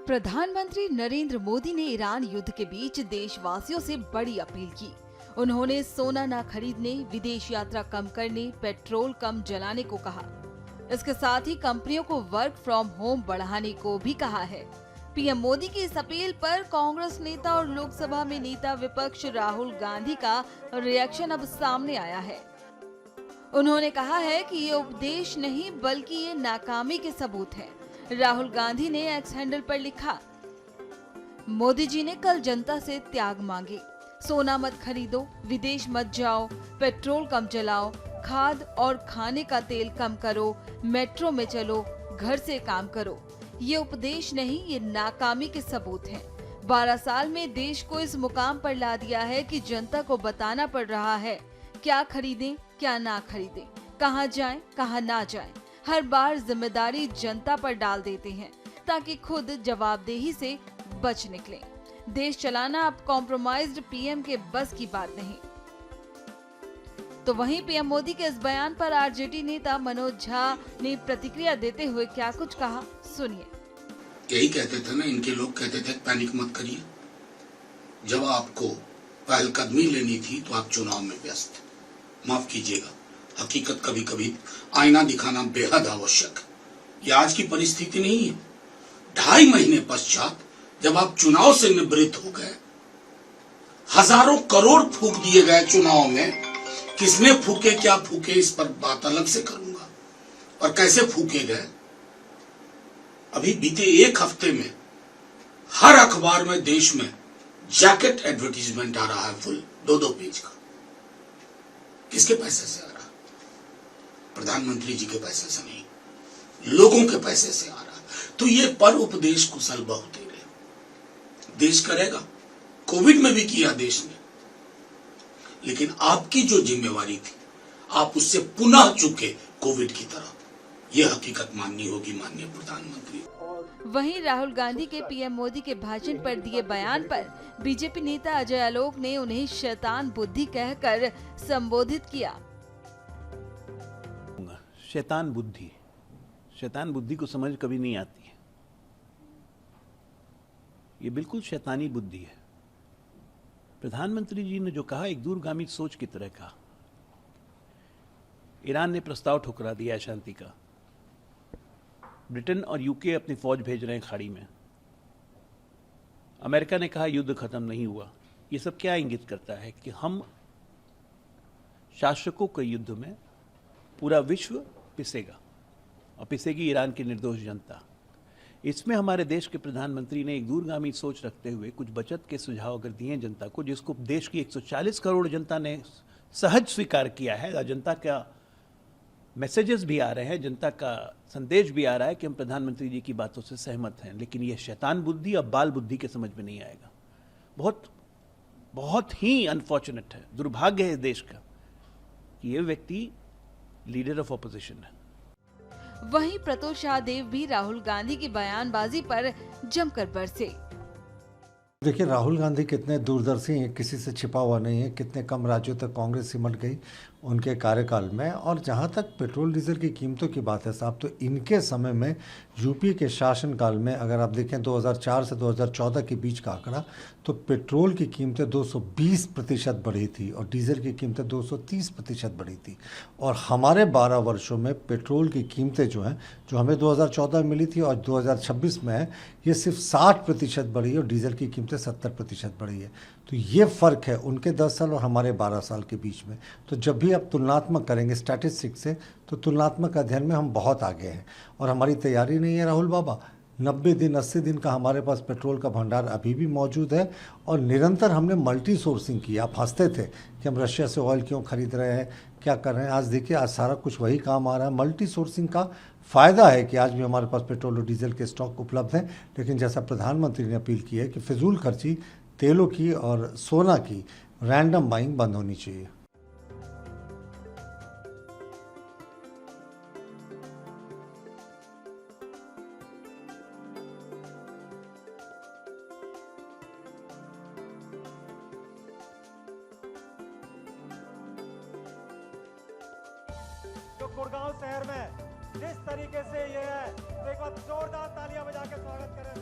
प्रधानमंत्री नरेंद्र मोदी ने ईरान युद्ध के बीच देशवासियों से बड़ी अपील की। उन्होंने सोना न खरीदने, विदेश यात्रा कम करने, पेट्रोल कम जलाने को कहा। इसके साथ ही कंपनियों को वर्क फ्रॉम होम बढ़ाने को भी कहा है। पीएम मोदी की इस अपील पर कांग्रेस नेता और लोकसभा में नेता विपक्ष राहुल गांधी का रिएक्शन अब सामने आया है। उन्होंने कहा है कि ये उपदेश नहीं बल्कि ये नाकामी के सबूत है। राहुल गांधी ने एक्स हैंडल पर लिखा, मोदी जी ने कल जनता से त्याग मांगे। सोना मत खरीदो, विदेश मत जाओ, पेट्रोल कम जलाओ, खाद और खाने का तेल कम करो, मेट्रो में चलो, घर से काम करो। ये उपदेश नहीं, ये नाकामी के सबूत हैं। 12 साल में देश को इस मुकाम पर ला दिया है कि जनता को बताना पड़ रहा है क्या खरीदें, क्या ना खरीदें, कहां जाएं, कहां ना जाएं। हर बार जिम्मेदारी जनता पर डाल देते हैं ताकि खुद जवाबदेही से बच निकलें। देश चलाना अब कॉम्प्रोमाइज्ड पीएम के बस की बात नहीं। तो वहीं पीएम मोदी के इस बयान पर आरजेडी नेता मनोज झा ने प्रतिक्रिया देते हुए क्या कुछ कहा, सुनिए। यही कहते थे ना, इनके लोग कहते थे पैनिक मत करिए। जब आपको पहलकदमी लेनी थी तो आप चुनाव में व्यस्त। माफ कीजिएगा, हकीकत कभी कभी आईना दिखाना बेहद आवश्यक है। यह आज की परिस्थिति नहीं है। 2.5 महीने पश्चात जब आप चुनाव से निवृत्त हो गए, हजारों करोड़ फूंक दिए गए चुनाव में। किसने फूके, क्या फूके, इस पर बात अलग से करूंगा, और कैसे फूके गए। अभी बीते 1 हफ्ते में हर अखबार में देश में जैकेट एडवर्टीजमेंट आ रहा है, फुल 2-2 पेज का। किसके पैसे से आ रहा? प्रधानमंत्री जी के पैसे से नहीं, लोगों के पैसे से आ रहा। तो ये पर उपदेश कुशल बहुतेरे देश करेगा। कोविड में भी किया देश ने, लेकिन आपकी जो जिम्मेवारी थी, आप उससे पुनः चुके कोविड की तरह। यह हकीकत माननी होगी माननीय प्रधानमंत्री। वहीं राहुल गांधी के पीएम मोदी के भाषण पर दिए बयान पर बीजेपी नेता अजय आलोक ने उन्हें शैतान बुद्धि कहकर संबोधित किया। शैतान बुद्धि को समझ कभी नहीं आती है। ये बिल्कुल शैतानी बुद्धि है। प्रधानमंत्री जी ने जो कहा, एक दूरगामी सोच की तरह कहा। ईरान ने प्रस्ताव ठुकरा दिया है शांति का। ब्रिटेन और यूके अपनी फौज भेज रहे हैं खाड़ी में। अमेरिका ने कहा युद्ध खत्म नहीं हुआ। ये सब क्या इंगित करता है कि हम शासकों के युद्ध में पूरा विश्व पिसेगा, और पिसेगी ईरान की निर्दोष जनता। इसमें हमारे देश के प्रधानमंत्री ने एक दूरगामी सोच रखते हुए कुछ बचत के सुझाव अगर दिए जनता को, जिसको देश की 140 करोड़ जनता ने सहज स्वीकार किया है। जनता का मैसेजेस भी आ रहे हैं, जनता का संदेश भी आ रहा है कि हम प्रधानमंत्री जी की बातों से सहमत हैं। लेकिन यह शैतान बुद्धि और बाल बुद्धि के समझ में नहीं आएगा। बहुत ही अनफॉर्चुनेट है, दुर्भाग्य है देश का कि यह व्यक्ति लीडर ऑफ ऑपोजिशन है। वहीं प्रतुल शाहदेव भी राहुल गांधी की बयानबाजी पर जमकर बरसे। देखिए, राहुल गांधी कितने दूरदर्शी हैं, किसी से छिपा हुआ नहीं है। कितने कम राज्यों तक कांग्रेस सिमट गई उनके कार्यकाल में। और जहां तक पेट्रोल डीजल की कीमतों की बात है साहब, तो इनके समय में यूपी के शासनकाल में अगर आप देखें 2004 से 2014 के बीच का आंकड़ा, तो पेट्रोल की कीमतें 220% बढ़ी थी और डीजल की कीमतें 230% बढ़ी थी। और हमारे 12 वर्षों में पेट्रोल की कीमतें जो हैं, जो हमें 2014 में मिली थी और 2026 में है, ये सिर्फ 60% बढ़ी है और डीजल की कीमतें 70% बढ़ी है। तो ये फ़र्क है उनके 10 साल और हमारे 12 साल के बीच में। तो जब भी आप तुलनात्मक करेंगे स्टैटिस्टिक्स से, तो तुलनात्मक अध्ययन में हम बहुत आगे हैं। और हमारी तैयारी नहीं है राहुल बाबा, 90 दिन 80 दिन का हमारे पास पेट्रोल का भंडार अभी भी मौजूद है। और निरंतर हमने मल्टी सोर्सिंग की। आप हंसते थे कि हम रशिया से ऑयल क्यों खरीद रहे हैं, क्या कर रहे हैं। आज देखिए, आज सारा कुछ वही काम आ रहा है। मल्टी सोर्सिंग का फ़ायदा है कि आज भी हमारे पास पेट्रोल और डीजल के स्टॉक उपलब्ध हैं। लेकिन जैसा प्रधानमंत्री ने अपील की है कि फिजूल खर्ची तेलों की और सोना की रैंडम बाइंग बंद होनी चाहिए। जो गुड़गांव शहर में जिस तरीके से ये है, एक बार जोरदार तालियां बजा के स्वागत करें।